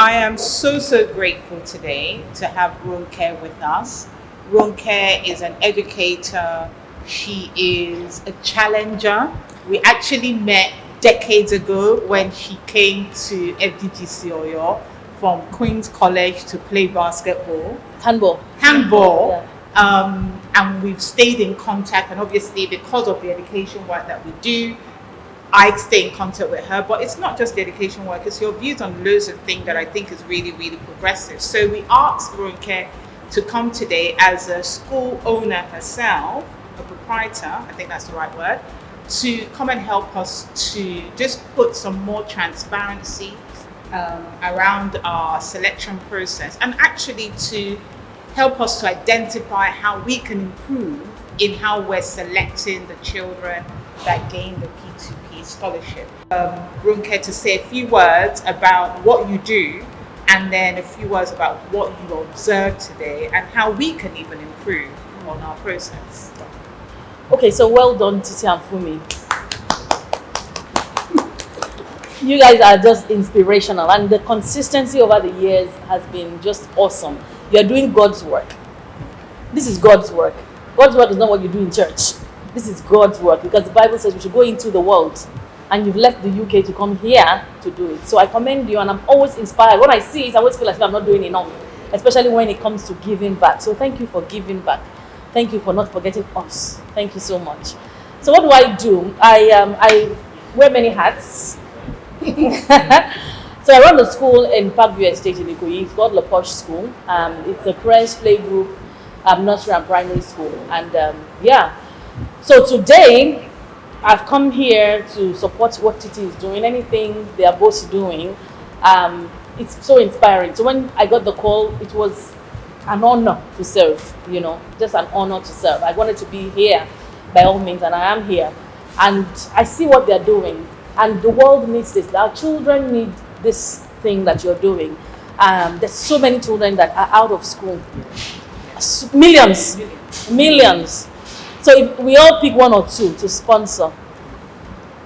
I am so grateful today to have Ronke with us. Ronke is an educator. She is a challenger. We actually met decades ago when she came to FDGC Oyo from Queen's College to play basketball. Handball. Yeah. And we've stayed in contact, and obviously because of the education work that we do, I stay in contact with her. But it's not just the education work, it's your views on loads of things that I think is really progressive. So we asked Ronke to come today as a school owner herself, a proprietor, I think that's the right word, to come and help us to just put some more transparency around our selection process, and actually to help us to identify how we can improve in how we're selecting the children that gain the P2P scholarship. Ronke, to say a few words about what you do, and then a few words about what you observed today and how we can even improve on our process. Okay, so well done, Titi and Fumi. You guys are just inspirational, and the consistency over the years has been just awesome. You're doing God's work. This is God's work. God's work is not what you do in church. This is God's work, because the Bible says we should go into the world, and you've left the UK to come here to do it. So I commend you, and I'm always inspired. When I see it, I always feel like I'm not doing enough, especially when it comes to giving back. So thank you for giving back. Thank you for not forgetting us. Thank you so much. So what do I do? I wear many hats. So I run the school in Parkview Estate in Ikoyi. It's called La Poche School. It's a French playgroup, nursery and primary school. And yeah, so today I've come here to support what Titi is doing. Anything they are both doing, it's so inspiring. So when I got the call, it was an honor to serve, just an honor to serve. I wanted to be here by all means, and I am here. And I see what they're doing. And the world needs this. Our children need this thing that you're doing. There's so many children that are out of school. Millions. So if we all pick one or two to sponsor,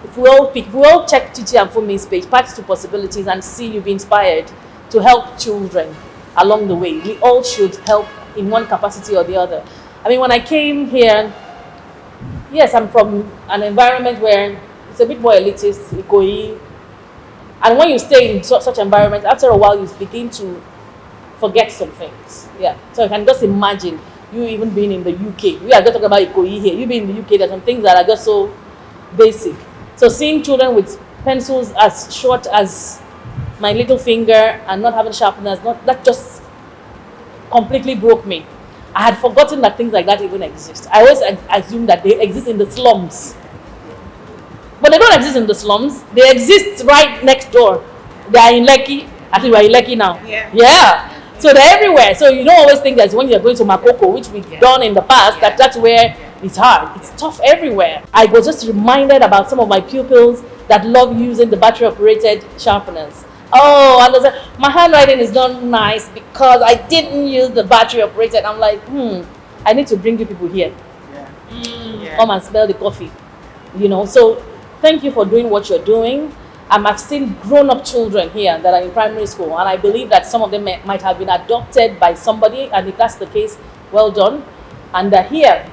if we all check Titi and Fumi's page, Paths to Possibilities, and see you be inspired to help children along the way. We all should help in one capacity or the other. I mean, when I came here, yes, I'm from an environment where it's a bit more elitist, Ikoyi. And when you stay in such environment, after a while you begin to forget some things. Yeah. So you can just imagine you even being in the UK. We are just talking about Ikoyi here. You being in the UK, there's some things that are just so basic. So seeing children with pencils as short as my little finger and not having sharpeners, that just completely broke me. I had forgotten that things like that even exist. I always assumed that they exist in the slums. But they don't exist in the slums. They exist right next door. They are in Lekki. I think we are in Lekki now. Yeah. So they're everywhere. So you don't always think that when you're going to Makoko, which we've done in the past, that's where it's hard. It's tough everywhere. I was just reminded about some of my pupils that love using the battery-operated sharpeners. Oh, and they say, my handwriting is not nice because I didn't use the battery-operated. I'm like, I need to bring you people here. Come and smell the coffee. So thank you for doing what you're doing. I've seen grown-up children here that are in primary school, and I believe that some of them might have been adopted by somebody, and if that's the case, well done. And they're here.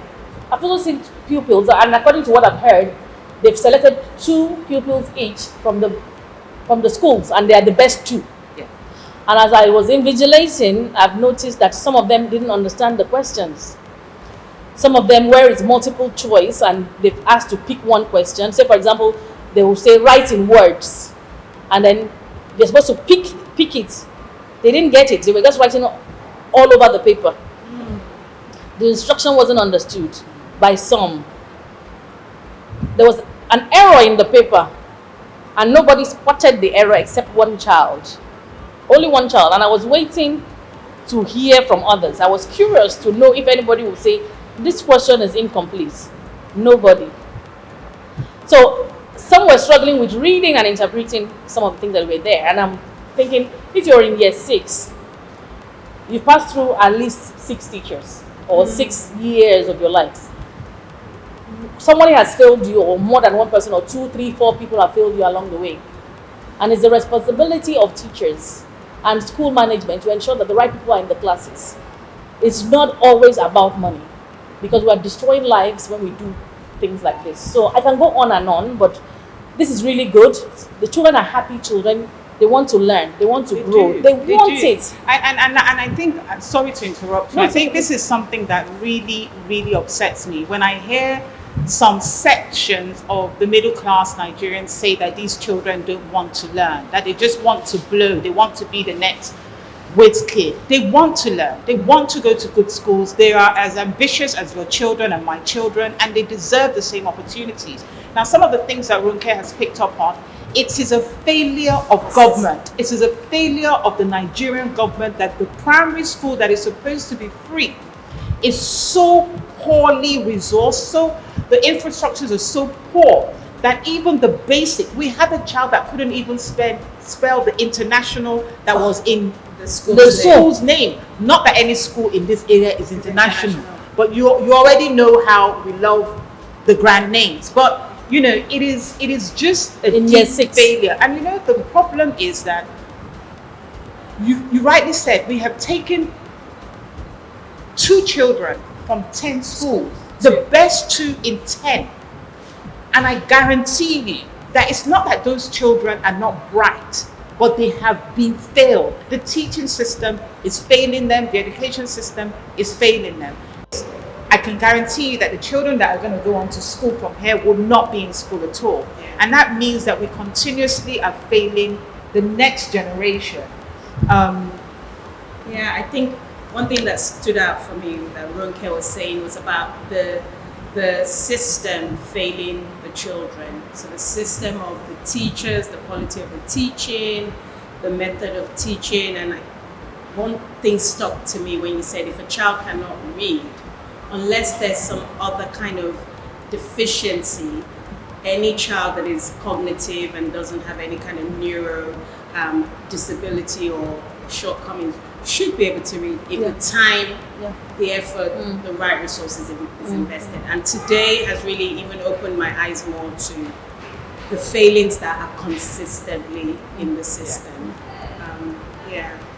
I've also seen pupils, and according to what I've heard, they've selected 2 pupils each from the schools, and they are the best 2. And as I was invigilating, I've noticed that some of them didn't understand the questions. Some of them, where it's multiple choice and they've asked to pick one question. Say, for example, they will say write in words, and then they're supposed to pick it. They didn't get it. They were just writing all over the paper. The instruction wasn't understood by some. There was an error in the paper, and nobody spotted the error except one child. Only one child. And I was waiting to hear from others. I was curious to know if anybody would say, this question is incomplete. Nobody. So some were struggling with reading and interpreting some of the things that were there. And I'm thinking, if you're in year 6, you've passed through at least 6 teachers or 6 years of your life. Somebody has failed you, or more than one person, or 2, 3, 4 people have failed you along the way. And it's the responsibility of teachers and school management to ensure that the right people are in the classes. It's not always about money, because we are destroying lives when we do things like this. So I can go on and on, but this is really good. The children are happy children. They want to learn. They want to grow. They want it. And I think, I'm sorry to interrupt you, I think this is something that really, really upsets me when I hear some sections of the middle class Nigerians say that these children don't want to learn, that they just want to blow, they want to be the next whiz kid. They want to learn, they want to go to good schools, they are as ambitious as your children and my children, and they deserve the same opportunities. Now, some of the things that Ronke has picked up on, it is a failure of government. It is a failure of the Nigerian government that the primary school that is supposed to be free is so poorly resourced, so the infrastructures are so poor that even the basic, we had a child that couldn't even spell the international that was in the school's name. Not that any school in this area is international, but you already know how we love the grand names. But you know, it is just a deep failure. And you know, the problem is that you rightly said we have taken 2 children from 10 schools, the best 2 in 10. And I guarantee you that it's not that those children are not bright, but they have been failed. The teaching system is failing them, the education system is failing them. I can guarantee you that the children that are going to go on to school from here will not be in school at all. And that means that we continuously are failing the next generation. Yeah, I think one thing that stood out for me that Ronke was saying was about the system failing the children. So the system of the teachers, the quality of the teaching, the method of teaching. And one thing stuck to me when you said if a child cannot read, unless there's some other kind of deficiency, any child that is cognitive and doesn't have any kind of neuro disability or shortcomings should be able to read if the time, the effort, the right resources is invested. And today has really even opened my eyes more to the failings that are consistently in the system.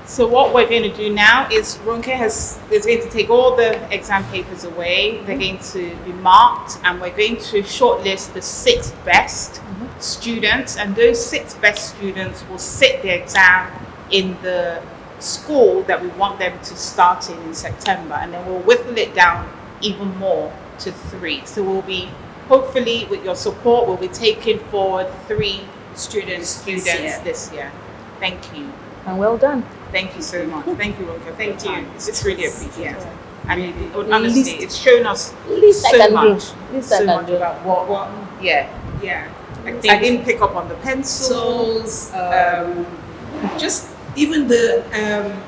So what we're going to do now is Ronke is going to take all the exam papers away. They're going to be marked, and we're going to shortlist the 6 best students, and those 6 best students will sit the exam in the school that we want them to start in September, and then we'll whittle it down even more to 3. So we'll be, hopefully with your support, we'll be taking forward 3 students this year. Thank you. And well done. Thank you so much. Thank you, Ronke. Thank you. It's really appreciated. I mean, honestly, it's shown us Least so I can much. do. Least So I can much do. about what. Yeah. I didn't pick up on the pencils. Just even the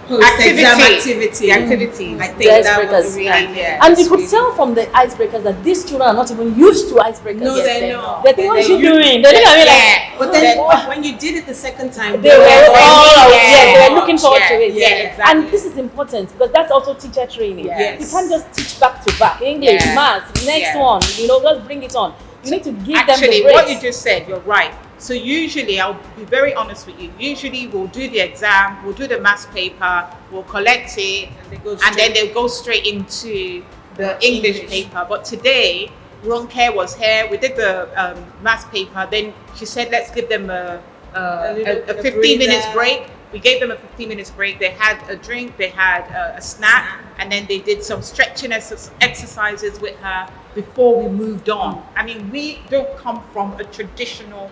post-exam activity. The activities. I think that was really, and you could tell from the icebreakers that these children are not even used to icebreakers. No, they're not. They think, what are you doing? They look at me like, but then when you did it the second time, they were all they were looking forward to it. Yeah, exactly. And this is important because that's also teacher training. Yes. You can't just teach back to back. English, maths, next one, just bring it on. You need to give them the breaks. What you just said, you're right. So usually, I'll be very honest with you, usually we'll do the exam, we'll do the maths paper, we'll collect it, and then they'll go straight into the English paper. But today, Ronke was here, we did the maths paper, then she said, let's give them a 15 minutes break. We gave them a 15 minutes break. They had a drink, they had a snack, and then they did some stretching exercises with her before we moved on. I mean, we don't come from a traditional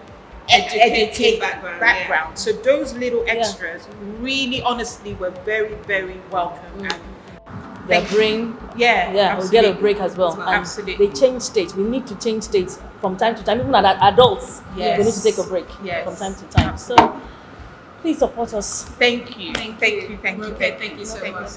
educated background. So those little extras really honestly were very, very welcome. And their brain will get a break as well. And absolutely. They change states. We need to change states from time to time. Even as adults, we need to take a break from time to time. So please support us. Thank you. Thank you so much.